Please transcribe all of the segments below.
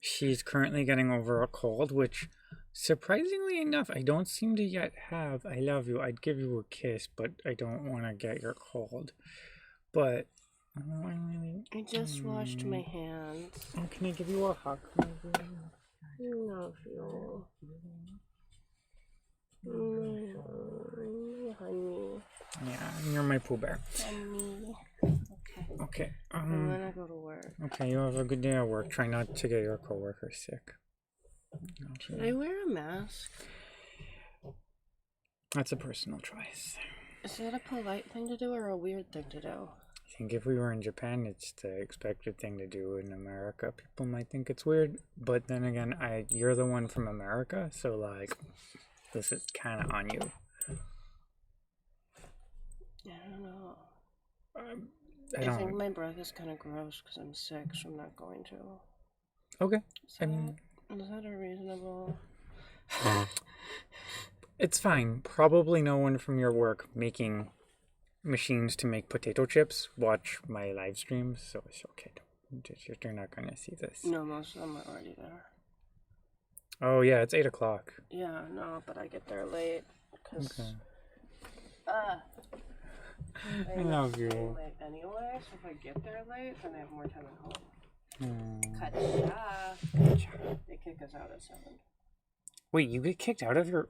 She's currently getting over a cold, which, surprisingly enough, I don't seem to yet have. I love you. I'd give you a kiss, but I don't want to get your cold. But I just washed my hands. Oh, can I give you a hug? Love you. Honey. Yeah, you're my Pooh Bear. Honey. Okay. Okay. I'm gonna go to work. Okay, you have a good day at work. Try not to get your coworkers sick. Should I wear a mask? That's a personal choice. Is that a polite thing to do or a weird thing to do? I think if we were in Japan, it's the expected thing to do. In America, people might think it's weird, but then again, you're the one from America, so like, this is kind of on you. I don't know. I think my breath is kind of gross because I'm sick, so I'm not going to. Okay. Is that a reasonable? It's fine. Probably no one from your work making machines to make potato chips watch my live streams, so it's okay. You're not gonna see this. No, most of them are already there. Oh yeah, it's 8 o'clock. Yeah, no, but I get there late. Okay. I love you. Late anyway, so if I get there late, then I have more time at home. Gotcha. They kick us out at 7. Wait, you get kicked out of your...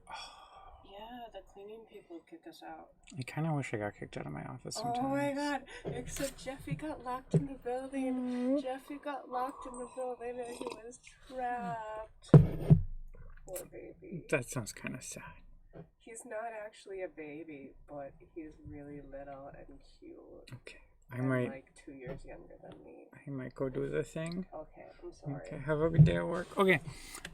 Yeah, the cleaning people kick us out. I kind of wish I got kicked out of my office sometimes. Oh my god, except Jeffy got locked in the building. Jeffy got locked in the building and he was trapped. Poor baby. That sounds kind of sad. He's not actually a baby, but he's really little and cute. Okay. I might, like 2 years younger than me. I might go do the thing. Okay, I'm sorry. Okay, have a good day at work. Okay,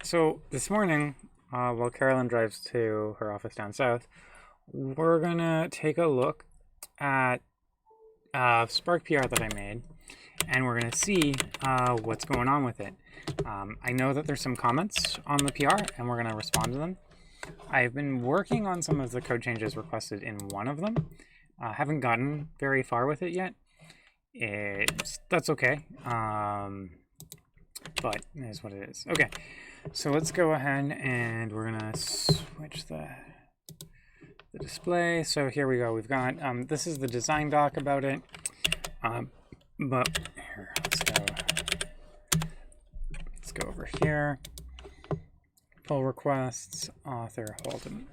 so this morning, while Carolyn drives to her office down south, we're gonna take a look at Spark PR that I made, and we're gonna see what's going on with it. I know that there's some comments on the PR, and we're gonna respond to them. I've been working on some of the code changes requested in one of them. Haven't gotten very far with it yet. That's okay. But it is what it is. Okay, so let's go ahead and we're gonna switch the display. So here we go. We've got this is the design doc about it. But here, let's go over here. Pull requests, author, Holden.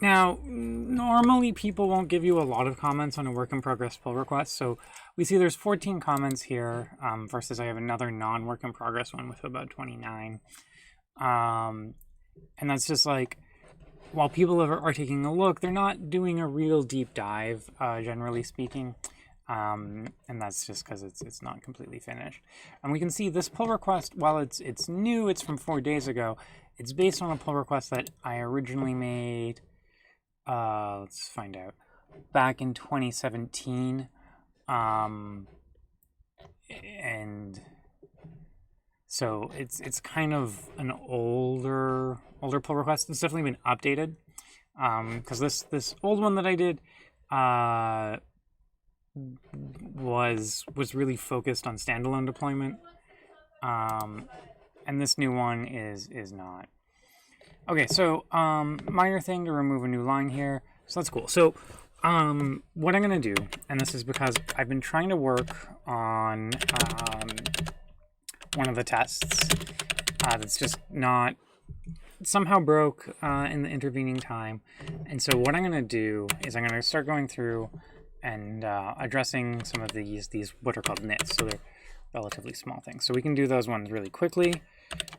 Now, normally people won't give you a lot of comments on a work in progress pull request. So we see there's 14 comments here versus I have another non-work in progress one with about 29. And that's just like, while people are taking a look, they're not doing a real deep dive, generally speaking. And that's just because it's not completely finished. And we can see this pull request, while it's new, it's from 4 days ago. It's based on a pull request that I originally made, let's find out, back in 2017. And so it's kind of an older pull request. It's definitely been updated. Because this old one that I did, was really focused on standalone deployment, and this new one is not. Okay, so minor thing to remove a new line here, so that's cool. So what I'm gonna do, and this is because I've been trying to work on one of the tests that's just not, somehow broke in the intervening time, and so what I'm gonna do is I'm gonna start going through and addressing some of these what are called nits, so they're relatively small things. So we can do those ones really quickly,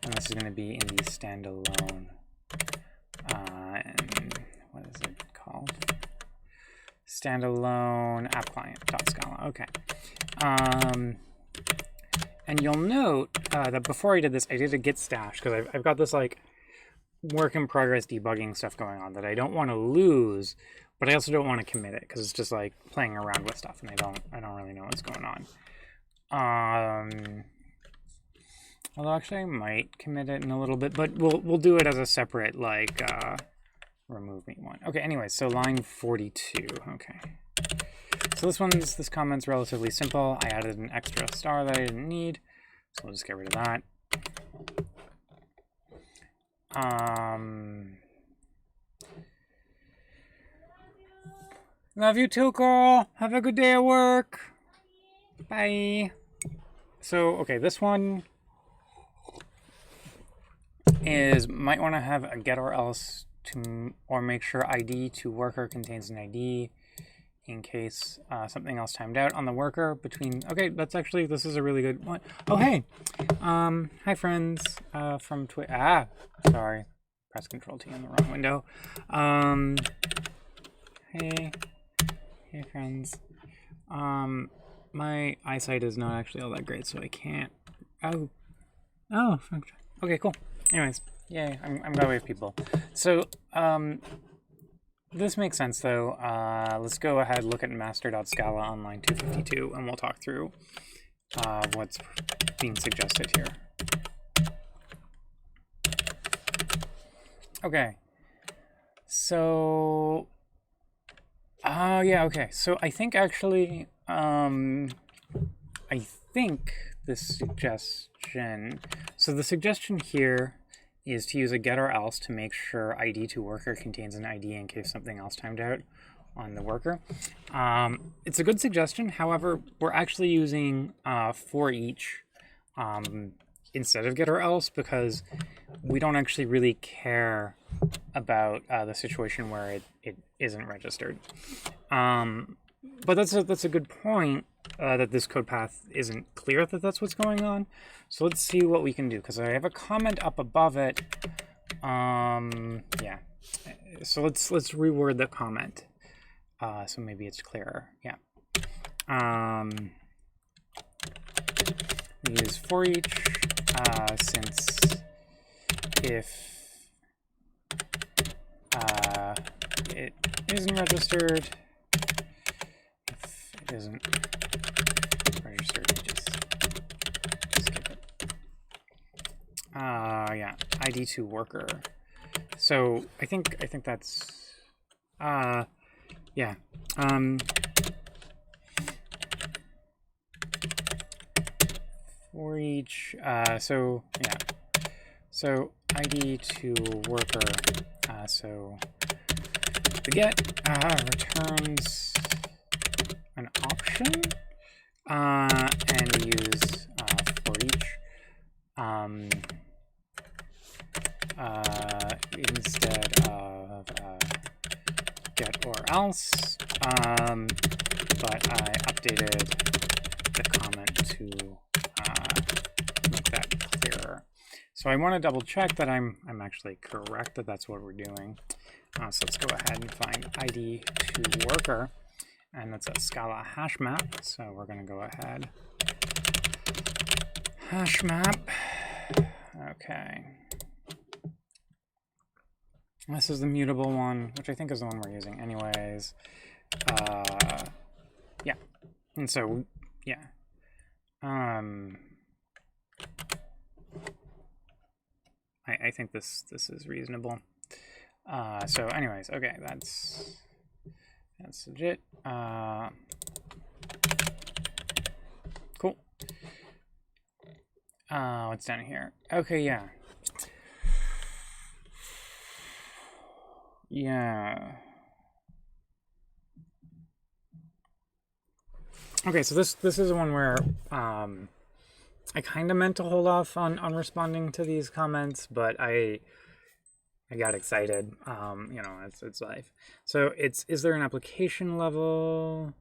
and this is going to be in the standalone, and what is it called? Standalone app client.scala. Okay. And you'll note that before I did this, I did a git stash, because I've got this like work in progress debugging stuff going on that I don't want to lose, but I also don't want to commit it because it's just like playing around with stuff, and I don't really know what's going on. Although actually I might commit it in a little bit, but we'll do it as a separate like remove me one. Okay, anyway, so line 42. Okay. So this comment's relatively simple. I added an extra star that I didn't need. So we'll just get rid of that. Love you too, Coral. Have a good day at work. Bye. So, okay, this one is might want to have a get or else to, or make sure ID to worker contains an ID in case something else timed out on the worker between. Okay, that's actually, this is a really good one. Oh, hey. Hi, friends from Twitter. Sorry. Press Control T in the wrong window. Hey. Hey, friends. My eyesight is not actually all that great, so I can't. Oh. Okay, cool. Anyways, yay, I'm glad we have people. So, this makes sense though. Let's go ahead and look at master.scala on line 252, and we'll talk through what's being suggested here. Okay. So, yeah, okay. So I think actually, I think the suggestion, so the suggestion here is to use a get or else to make sure ID to worker contains an ID in case something else timed out on the worker. It's a good suggestion. However, we're actually using for each instead of get or else because we don't actually really care about the situation where it isn't registered. But that's a good point, that this code path isn't clear that that's what's going on. So let's see what we can do, because I have a comment up above it. Yeah. So let's reword the comment. So maybe it's clearer. Yeah. We use for each, since if it isn't registered, if it isn't registered, just skip it. Yeah, ID to worker. So I think that's yeah. For each, so yeah, so ID to worker, so the get returns an option, and we use for each instead of get or else, but I updated the comment to make that clearer. So I want to double check that I'm actually correct, that that's what we're doing. So let's go ahead and find ID to worker, and that's a Scala hash map. So we're going to go ahead, hash map. Okay. This is the mutable one, which I think is the one we're using anyways. Yeah. And so, yeah. I think this is reasonable. So anyways, okay, that's legit. Cool. What's down here? Okay, yeah. Yeah. Okay, so this is one where I kind of meant to hold off on responding to these comments, but I got excited. You know, it's life. So is there an application level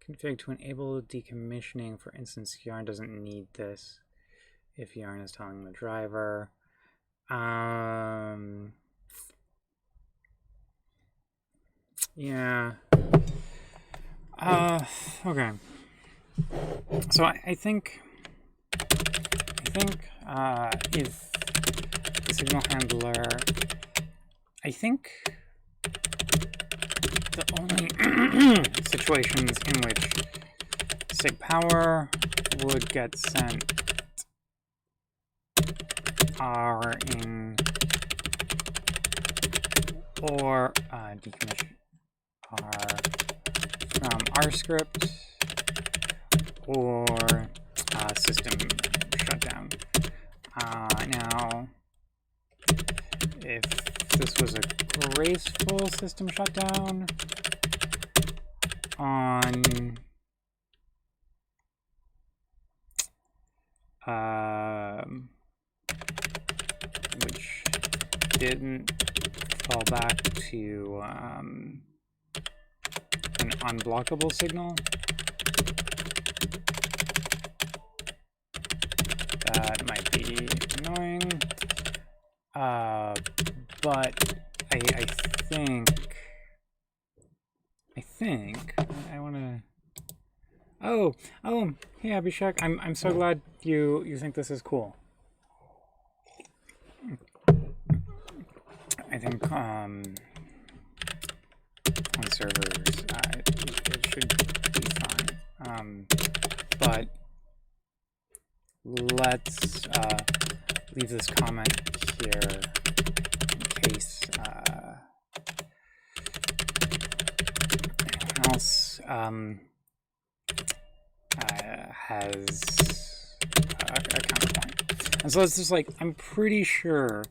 config to enable decommissioning? For instance, Yarn doesn't need this if Yarn is telling the driver. Yeah. Okay. So I think if the signal handler, I think the only situations in which sig power would get sent are in or decommission are from our script or system shutdown. Now, if this was a graceful system shutdown on which didn't fall back to an unblockable signal, that might be annoying. But I think I want to. Oh, hey Abhishek, I'm so glad you think this is cool. I think on servers it should be fine. But let's leave this comment here in case anyone else has a counterpoint. And so it's just like, I'm pretty sure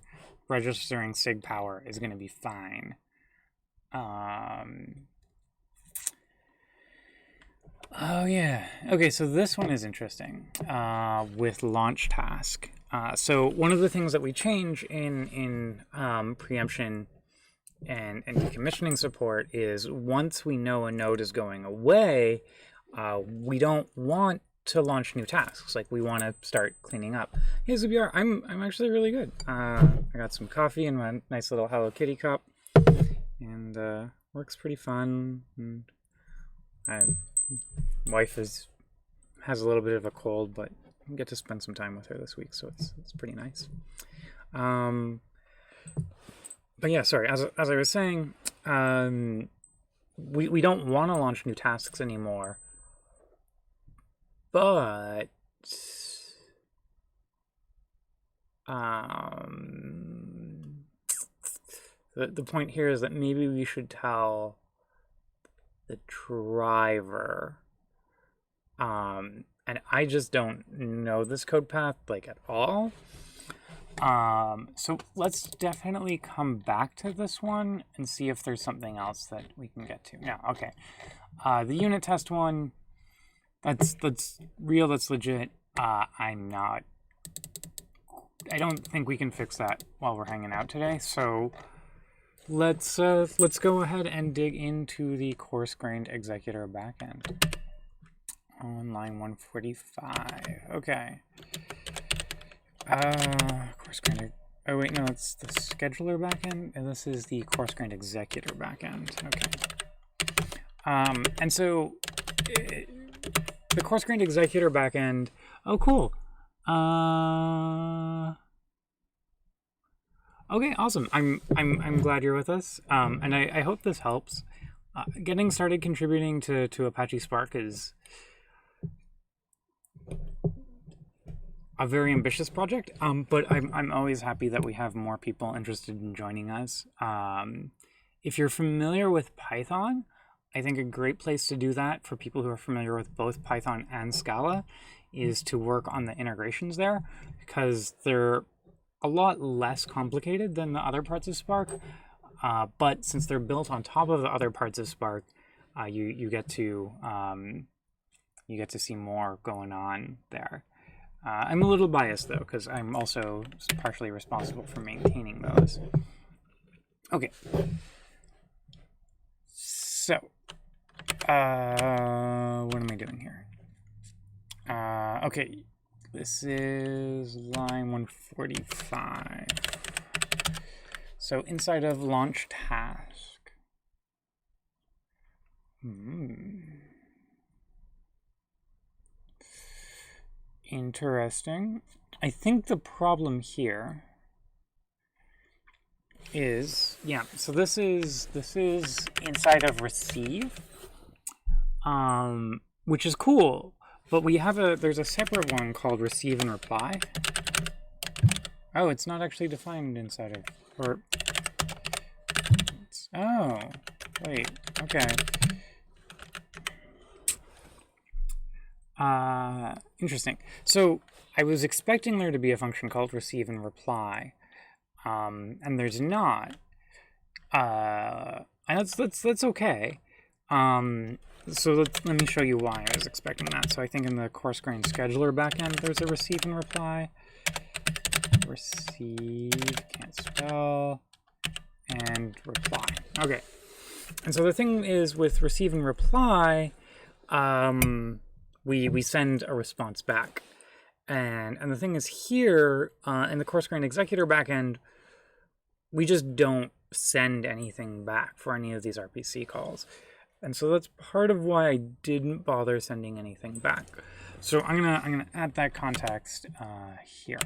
registering sig power is going to be fine. Oh yeah. Okay, so this one is interesting with launch task. So one of the things that we change in preemption and decommissioning support is once we know a node is going away, we don't want to launch new tasks. Like, we want to start cleaning up. Hey Zubiar, I'm actually really good. I got some coffee in my nice little Hello Kitty cup, and work's pretty fun. And my wife has a little bit of a cold, but I get to spend some time with her this week, so it's pretty nice. But yeah, sorry. As I was saying, we don't want to launch new tasks anymore. But the point here is that maybe we should tell the driver, and I just don't know this code path like at all. So let's definitely come back to this one and see if there's something else that we can get to. Yeah, okay. The unit test one. That's real, that's legit. I don't think we can fix that while we're hanging out today, so let's go ahead and dig into the coarse-grained executor backend on line 145. Okay. Coarse-grained. Oh wait, no, it's the scheduler backend, and this is the coarse-grained executor backend. Okay. And so the coarse-grained executor backend. Oh, cool. Okay, awesome. I'm glad you're with us. And I hope this helps. Getting started contributing to Apache Spark is a very ambitious project. But I'm always happy that we have more people interested in joining us. If you're familiar with Python, I think a great place to do that for people who are familiar with both Python and Scala is to work on the integrations there, because they're a lot less complicated than the other parts of Spark. But since they're built on top of the other parts of Spark, you get to see more going on there. I'm a little biased though, because I'm also partially responsible for maintaining those. Okay. So, what am I doing here? Okay, this is line 145. So inside of launch task. Interesting. I think the problem here is, yeah, so this is inside of receive, which is cool, but there's a separate one called receive and reply. Oh, it's not actually defined inside of, oh, wait, okay. Interesting. So I was expecting there to be a function called receive and reply, and there's not. And that's okay. So let me show you why I was expecting that. So I think in the coarse grained scheduler backend, there's a receive and reply. Receive, can't spell, and reply. Okay. And so the thing is with receive and reply, we send a response back. And the thing is here, in the coarse grained executor backend, we just don't send anything back for any of these RPC calls. And so that's part of why I didn't bother sending anything back. So I'm gonna add that context here.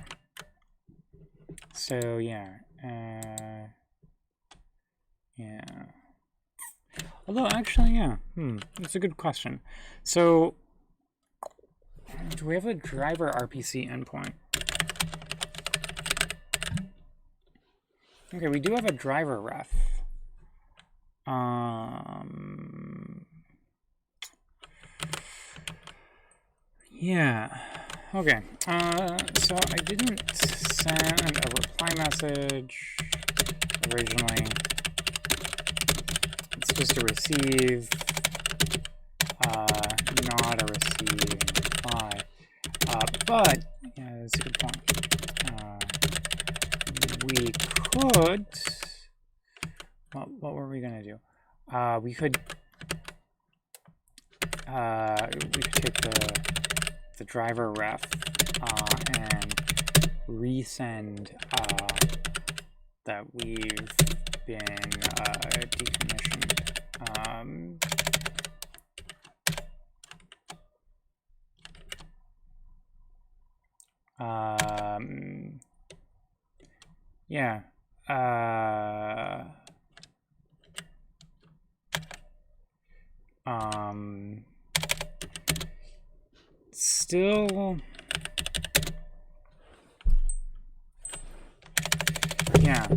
So yeah. Yeah. Although actually, yeah. That's a good question. So do we have a driver RPC endpoint? Okay, we do have a driver ref. Yeah. Okay. So I didn't send a reply message originally. It's just a receive, not a receive and reply. But yeah, that's a good point. We could. What were we gonna do? We could take the driver ref and resend that we've been decommissioned. Yeah. Still, yeah,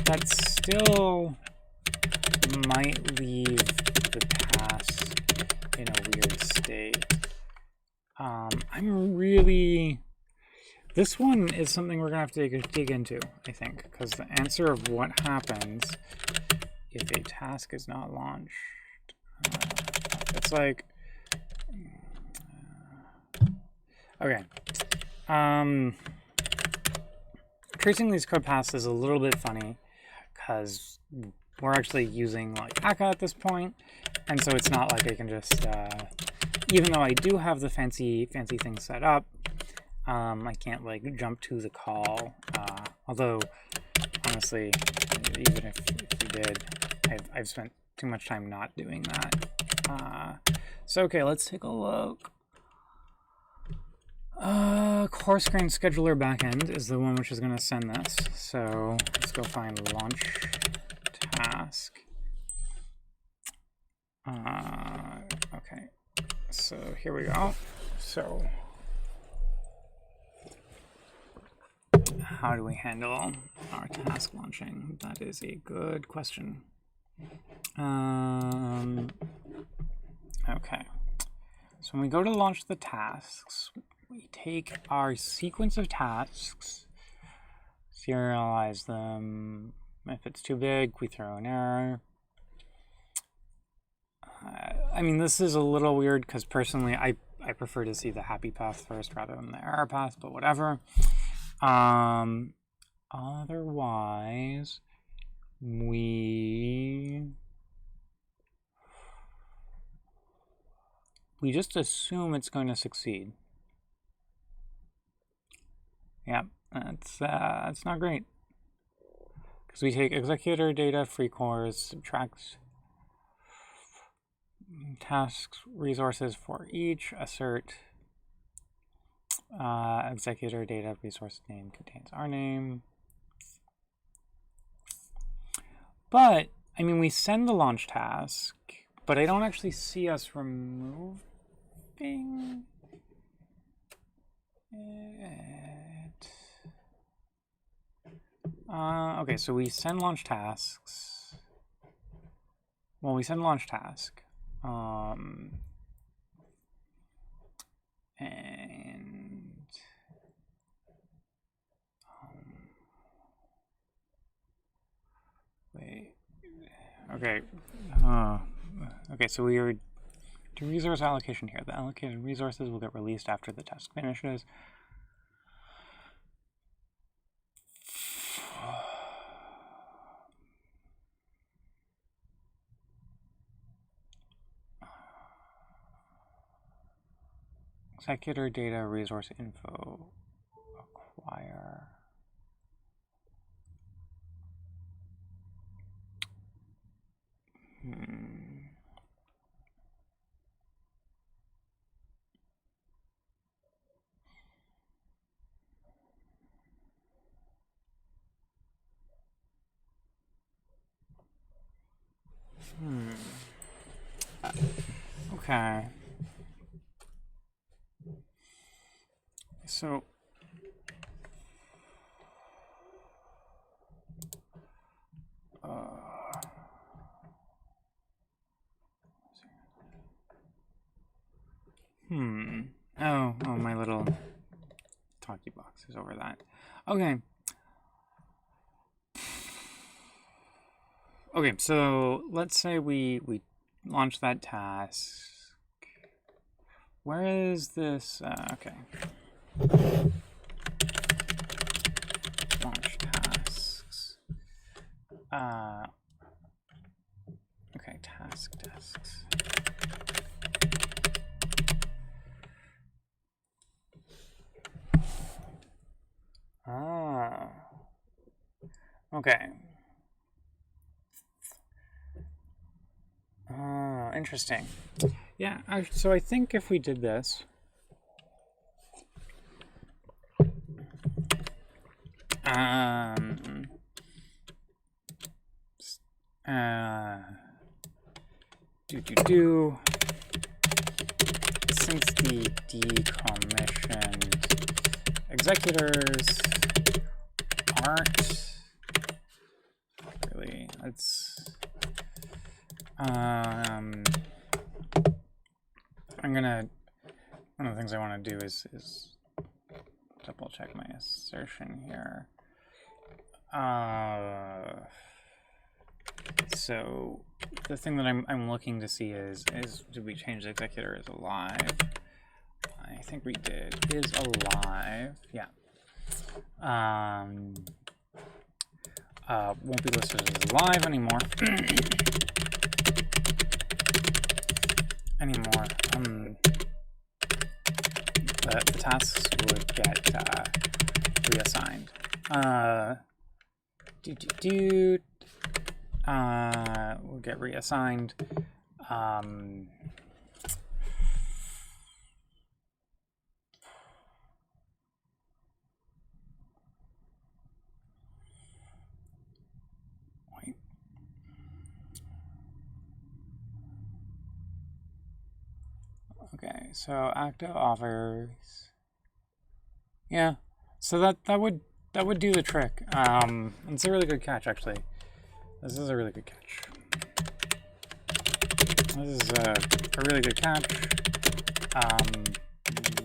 that still might leave the task in a weird state. I'm really... This one is something we're going to have to dig into, I think, because the answer of what happens if a task is not launched. It's like... Okay. Tracing these code paths is a little bit funny, because we're actually using like Akka at this point, and so it's not like I can just... even though I do have the fancy things set up, I can't like jump to the call, although honestly, even if we did, I've spent too much time not doing that. So okay, let's take a look. Coarse grained scheduler backend is the one which is going to send this. So let's go find launch task. Okay, so here we go. So how do we handle our task launching? That is a good question. Okay. So when we go to launch the tasks, we take our sequence of tasks, serialize them. If it's too big, we throw an error. I mean, this is a little weird because personally, I prefer to see the happy path first rather than the error path, but whatever. Otherwise, we just assume it's going to succeed. Yeah, that's not great. Because we take executor data, free cores, subtract tasks, resources for each, assert executor data, resource name contains our name. But, I mean, we send the launch task, but I don't actually see us removing it. Okay, so we send launch tasks. Well, we send launch task. And wait. Okay. Okay, so we are do resource allocation here. The allocated resources will get released after the task finishes. Executor data resource info acquire. Okay. So oh, my little talkie box is over that. Okay. Okay, so let's say we launch that task. Where is this? Okay. Launch tasks. Okay, tasks. Okay. Interesting. Yeah, so I think if we did this, since the decommissioned executors aren't really, one of the things I want to do is double check my assertion here. So the thing that I'm looking to see is did we change the executor as alive? I think we did. Is alive. Yeah. Won't be listed as alive anymore. The tasks would get reassigned. Will get reassigned. Wait. Okay, so active offers. Yeah, so that would do the trick. It's a really good catch, actually. This is a really good catch. This is a really good catch.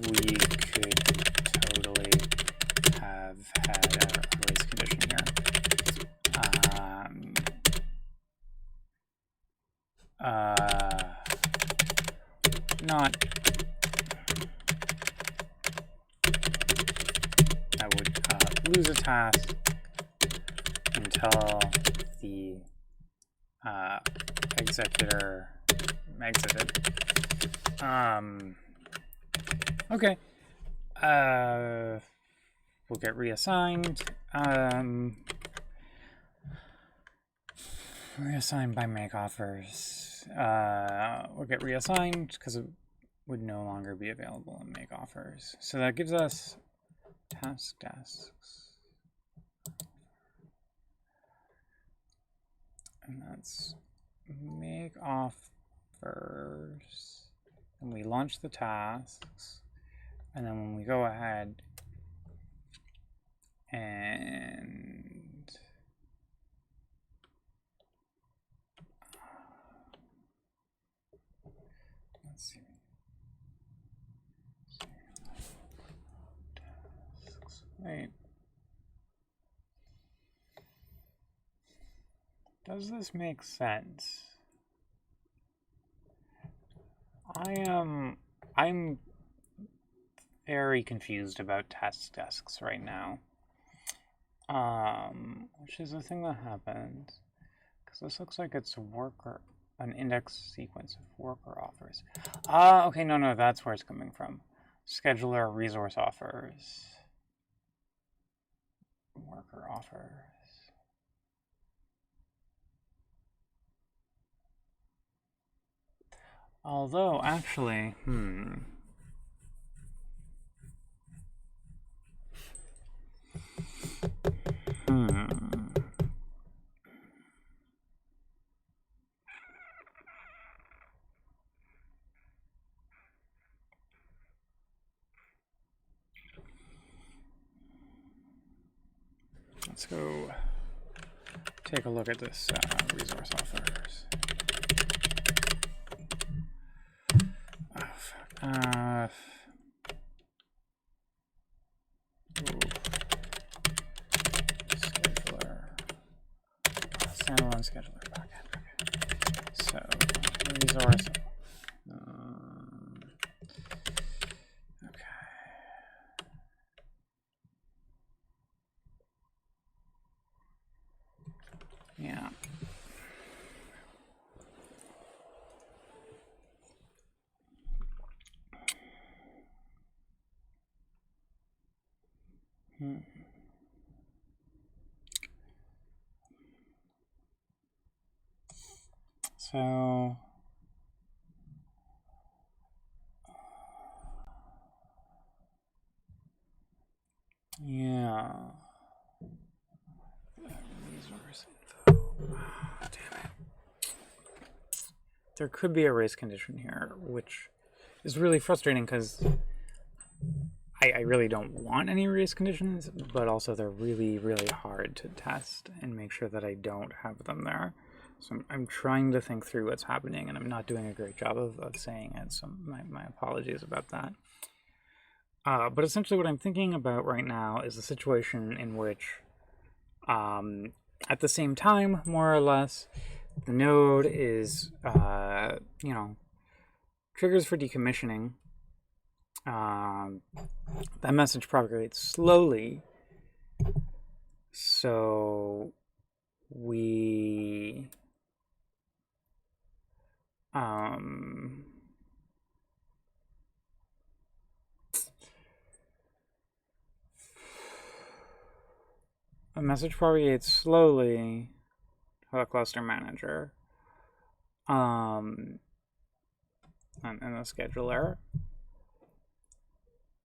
We could totally have had a release condition here. Not. I would lose a task until the executor exited. Okay. We'll get reassigned. Reassigned by make offers. We'll get reassigned because it would no longer be available in make offers. So that gives us tasks. And that's make offers. And we launch the tasks. And then when we go ahead and let's see. Wait. Does this make sense? I'm very confused about test desks right now. Which is a thing that happens. Because this looks like it's an index sequence of worker offers. Okay, no, that's where it's coming from. Scheduler resource offers. Worker offers. Although, actually, Let's go take a look at this resource offers. Oh, fuck. Scheduler. Standalone scheduler. Okay. So, resource. Yeah. So, yeah. Resource info. Oh, damn it. There could be a race condition here, which is really frustrating because I really don't want any race conditions, but also they're really, really hard to test and make sure that I don't have them there. So I'm trying to think through what's happening, and I'm not doing a great job of saying it, so my apologies about that. But essentially what I'm thinking about right now is a situation in which, at the same time, more or less, the node is, triggers for decommissioning. That message propagates slowly, so we a message propagates slowly to the cluster manager and the scheduler.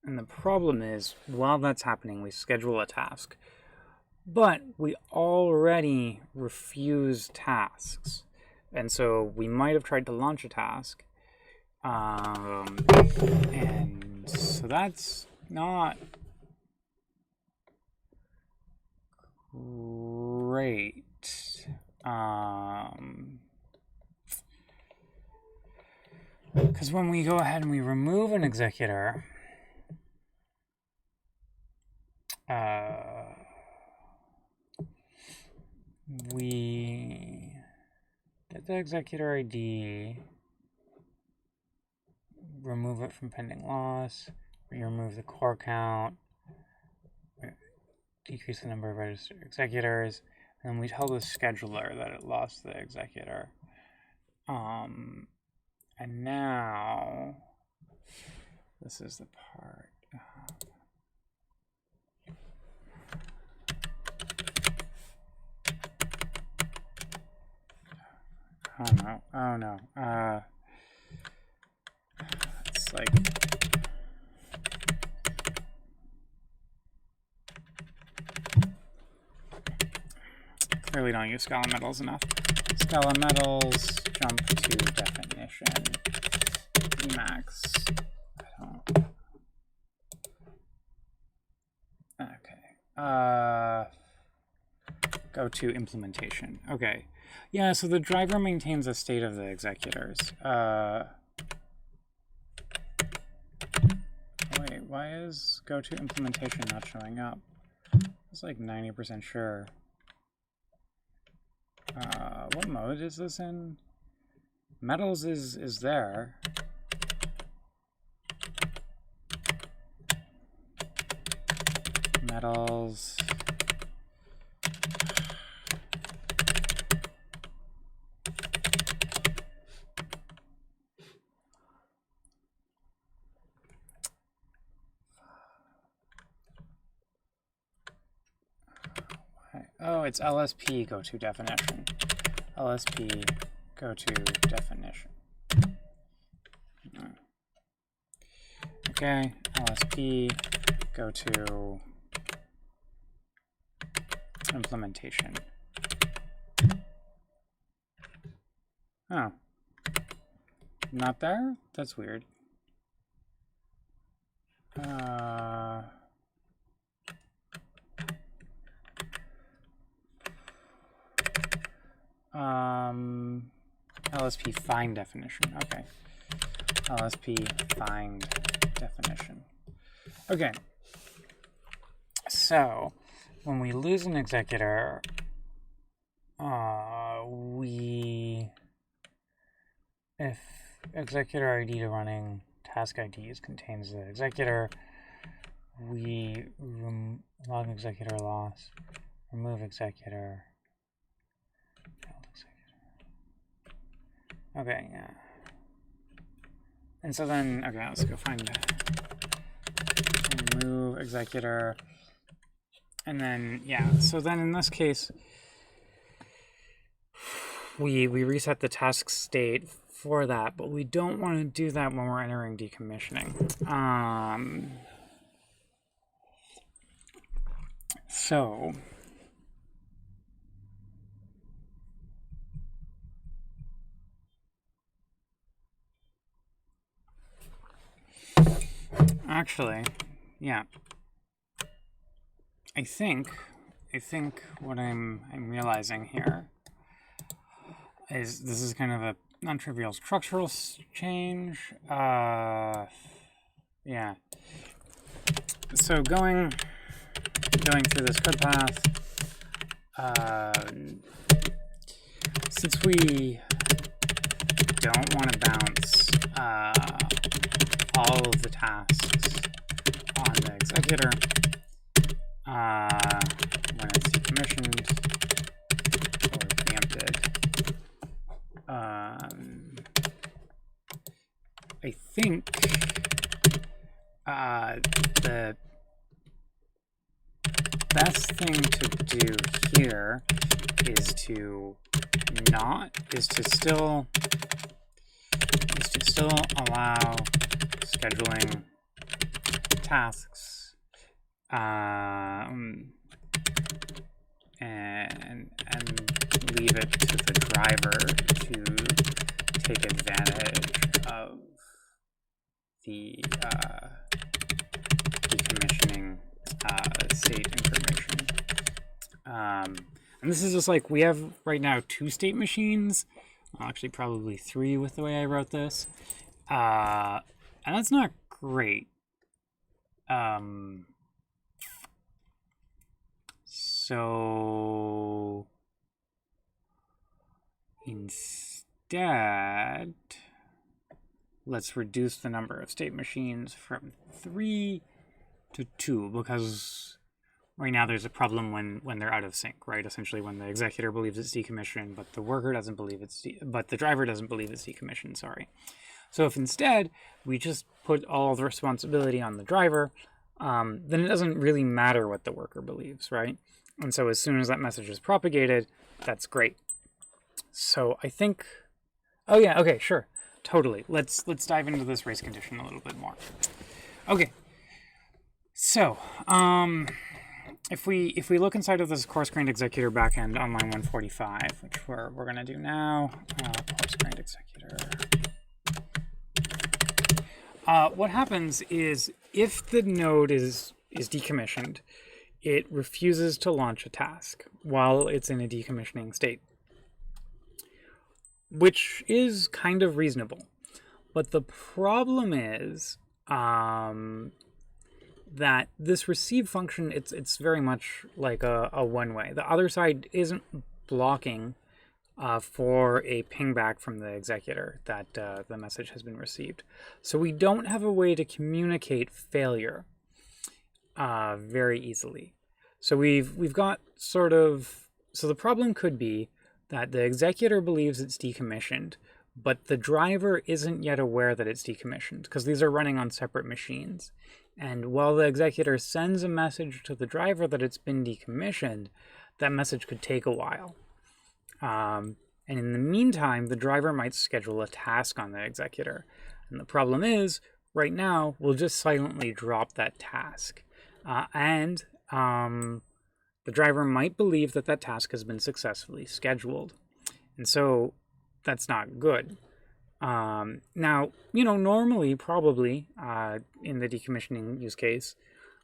And the problem is, while that's happening, we schedule a task. But we already refuse tasks. And so we might have tried to launch a task. And so that's not great. Because when we go ahead and we remove an executor, we get the executor ID, remove it from pending loss, we remove the core count, decrease the number of registered executors, and then we tell the scheduler that it lost the executor. And now, this is the part. Oh no. It's like, clearly don't use Scala metals enough. Scala metals, jump to definition, Emacs. Okay. Go to implementation. Okay. Yeah, so the driver maintains a state of the executors. wait, why is go to implementation not showing up? It's like 90% sure. What mode is this in? Metals is there. Metals. Oh, it's LSP go to definition. LSP go to definition. Okay, LSP go to implementation. Oh. Not there? That's weird. LSP find definition. Okay. LSP find definition. Okay. So, when we lose an executor, if executor ID to running task IDs contains the executor, we log executor loss, remove executor. Okay, yeah. And so then, okay, let's go find remove executor. And then, yeah, so then in this case, we reset the task state for that, but we don't want to do that when we're entering decommissioning. So actually, yeah. I think what I'm realizing here is this is kind of a non-trivial structural change. Yeah. So going through this code path, since we don't want to bounce all of the tasks on the executor when it's decommissioned or preempted, I think the best thing to do here is to still allow scheduling tasks and leave it to the driver to take advantage of the decommissioning state information. And this is just like, we have right now 2 state machines, actually probably 3 with the way I wrote this, and that's not great. So instead, let's reduce the number of state machines from 3 to 2, because right now there's a problem when they're out of sync, right? Essentially when the executor believes it's decommissioned, but the worker doesn't believe but the driver doesn't believe it's decommissioned, sorry. So if instead we just put all the responsibility on the driver, then it doesn't really matter what the worker believes, right? And so as soon as that message is propagated, that's great. So I think, oh yeah, okay, sure, totally. Let's dive into this race condition a little bit more. Okay, so if we look inside of this coarse-grained executor backend on line 145, which we're gonna do now, coarse-grained executor. What happens is if the node is decommissioned, it refuses to launch a task while it's in a decommissioning state, which is kind of reasonable. But the problem is that this receive function, it's very much like a one-way. The other side isn't blocking for a ping back from the executor that the message has been received. So we don't have a way to communicate failure very easily. So we've got sort of, so the problem could be that the executor believes it's decommissioned, but the driver isn't yet aware that it's decommissioned because these are running on separate machines. And while the executor sends a message to the driver that it's been decommissioned, that message could take a while. And in the meantime, the driver might schedule a task on the executor. And the problem is, right now, we'll just silently drop that task. And the driver might believe that that task has been successfully scheduled. And so that's not good. Now, normally, probably, in the decommissioning use case,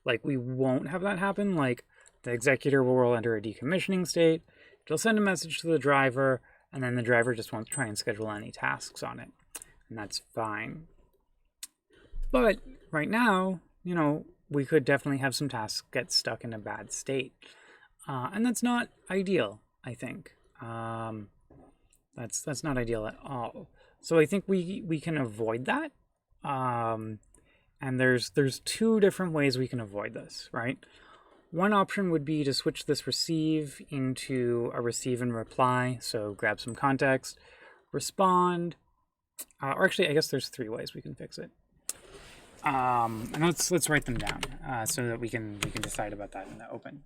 like, we won't have that happen. Like, the executor will enter a decommissioning state, it'll send a message to the driver, and then the driver just won't try and schedule any tasks on it. And that's fine. But right now, we could definitely have some tasks get stuck in a bad state. And that's not ideal, I think. That's not ideal at all. So I think we can avoid that. And there's two different ways we can avoid this, right? One option would be to switch this receive into a receive and reply. So grab some context, respond, or actually, I guess there's 3 ways we can fix it. And let's write them down so that we can decide about that in the open.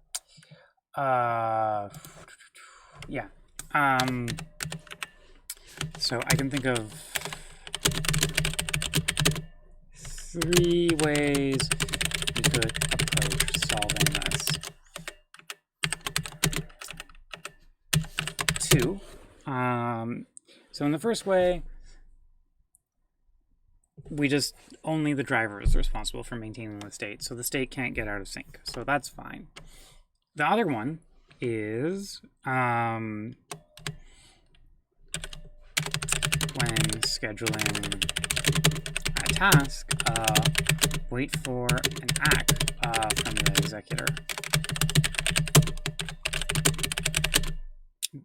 Yeah. So I can think of 3 ways we could approach solving this. 2. So in the first way, only the driver is responsible for maintaining the state, so the state can't get out of sync. So that's fine. The other one is when scheduling a task, wait for an act from the executor.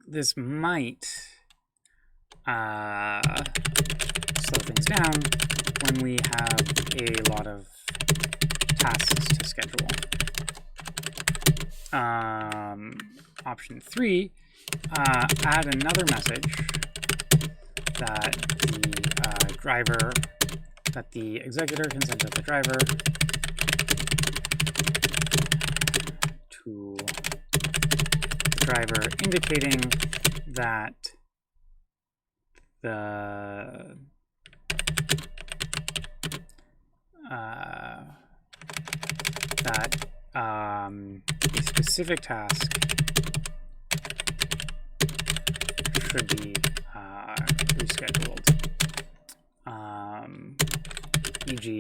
This might slow things down when we have a lot of tasks to schedule. Option 3, add another message that the executor can send to the driver indicating that a specific task should be rescheduled. E.g.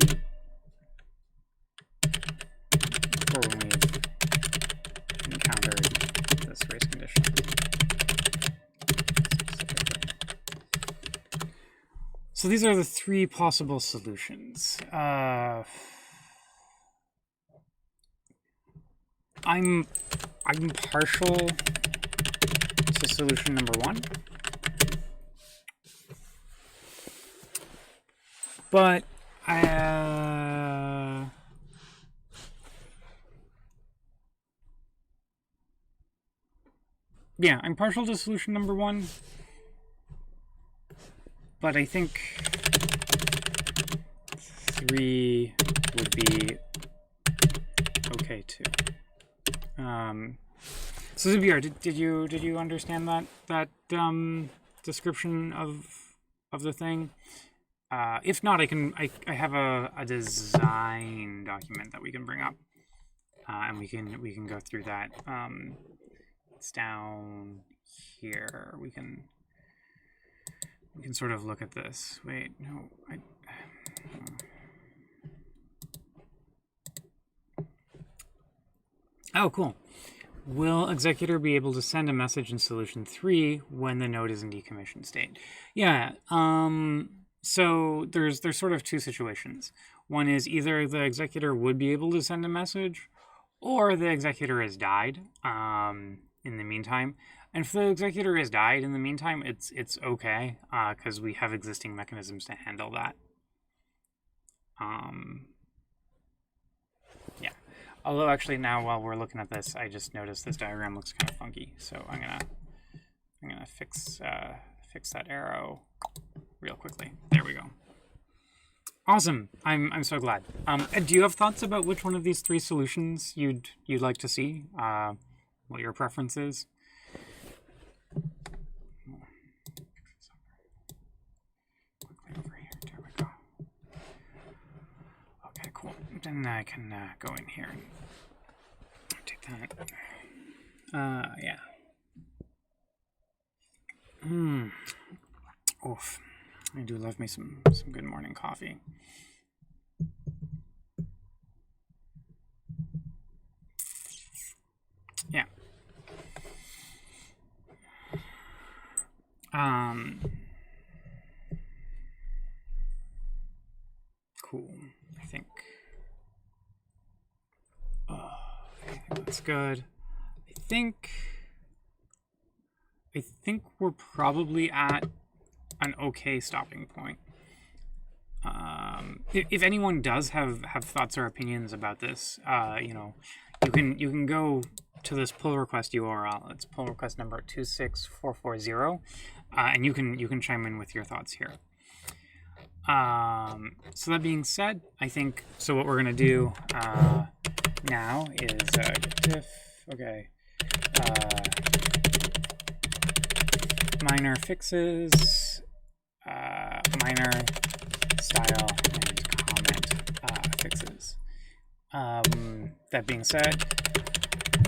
for when we've encountered this race condition. So these are the 3 possible solutions. I'm partial to solution number 1. But yeah, I'm partial to solution number 1. But I think 3 would be okay too. So Zubiar, did you understand that description of the thing? If not, I have a design document that we can bring up, and we can go through that. It's down here. We can sort of look at this. Wait, no, Oh, cool. Will executor be able to send a message in solution 3 when the node is in decommission state? Yeah. So there's sort of two situations. One is either the executor would be able to send a message, or the executor has died in the meantime. And if the executor has died in the meantime, it's okay, because we have existing mechanisms to handle that. Yeah. Although actually now while we're looking at this, I just noticed this diagram looks kind of funky. So I'm gonna fix that arrow real quickly. There we go. Awesome. I'm so glad. Do you have thoughts about which one of these three solutions you'd like to see? What your preference is? Quickly over here. There we go. Okay, cool. Then I can go in here and take that. Yeah. Oof. I do love me some good morning coffee. Yeah. Cool. I think that's good. I think we're probably at an okay stopping point. If anyone does have thoughts or opinions about this, you know, you can go to this pull request URL. It's pull request number 26440, and you can chime in with your thoughts here. So that being said, I think so. What we're gonna do now is diff. Okay. Minor fixes, minor style and comment fixes. That being said,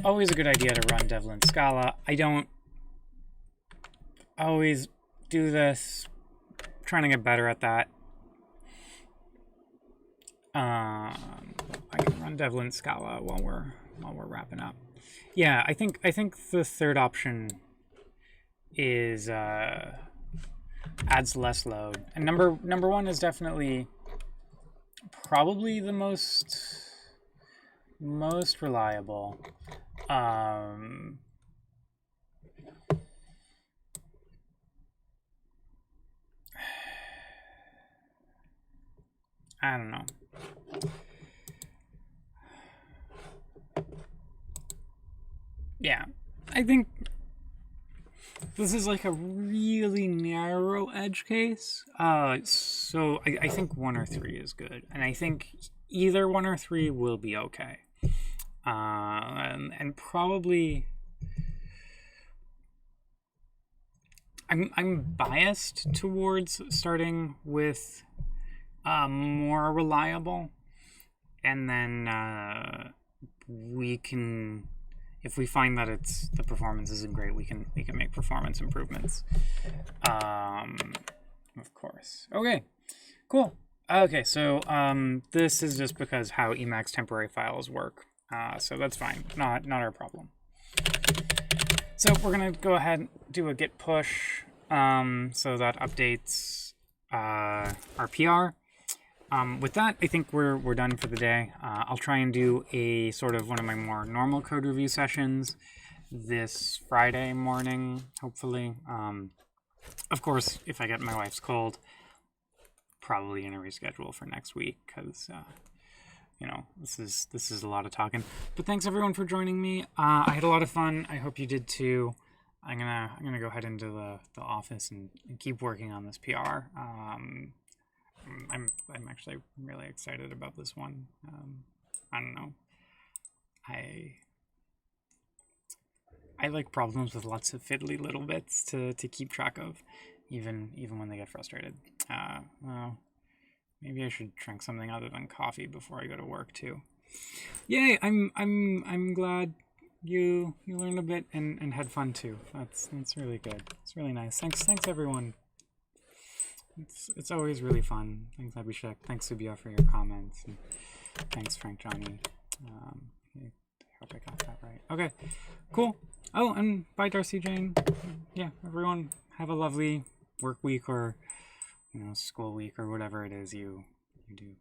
always a good idea to run Devlin Scala. I don't always do this. Trying to get better at that. I can run Devlin Scala while we're wrapping up. Yeah, I think the third option is adds less load, and number one is definitely probably the most reliable. I don't know. Yeah, I think this is like a really narrow edge case. So I think 1 or 3 is good, and I think either 1 or 3 will be okay. And probably I'm biased towards starting with more reliable, and then we can, if we find that the performance isn't great, we can make performance improvements. Of course. Okay, cool. Okay, so this is just because how Emacs temporary files work. So that's fine. Not our problem. So we're gonna go ahead and do a git push, so that updates our PR. With that, I think we're done for the day. I'll try and do a sort of one of my more normal code review sessions this Friday morning, hopefully. Of course, if I get my wife's cold, probably gonna reschedule for next week, because you know, this is a lot of talking. But thanks everyone for joining me. I had a lot of fun. I hope you did too. I'm gonna go ahead into the office and keep working on this PR. I'm actually really excited about this one. I don't know. I like problems with lots of fiddly little bits to keep track of, even when they get frustrated. Well, maybe I should drink something other than coffee before I go to work too. Yay! I'm glad you learned a bit and had fun too. That's really good. It's really nice. Thanks everyone. It's always really fun. Thanks Abhishek. Thanks Subia for your comments. And thanks Frank Johnny. I hope I got that right. Okay, cool. Oh, and bye Darcy Jane. Yeah, everyone have a lovely work week, or school week or whatever it is you do.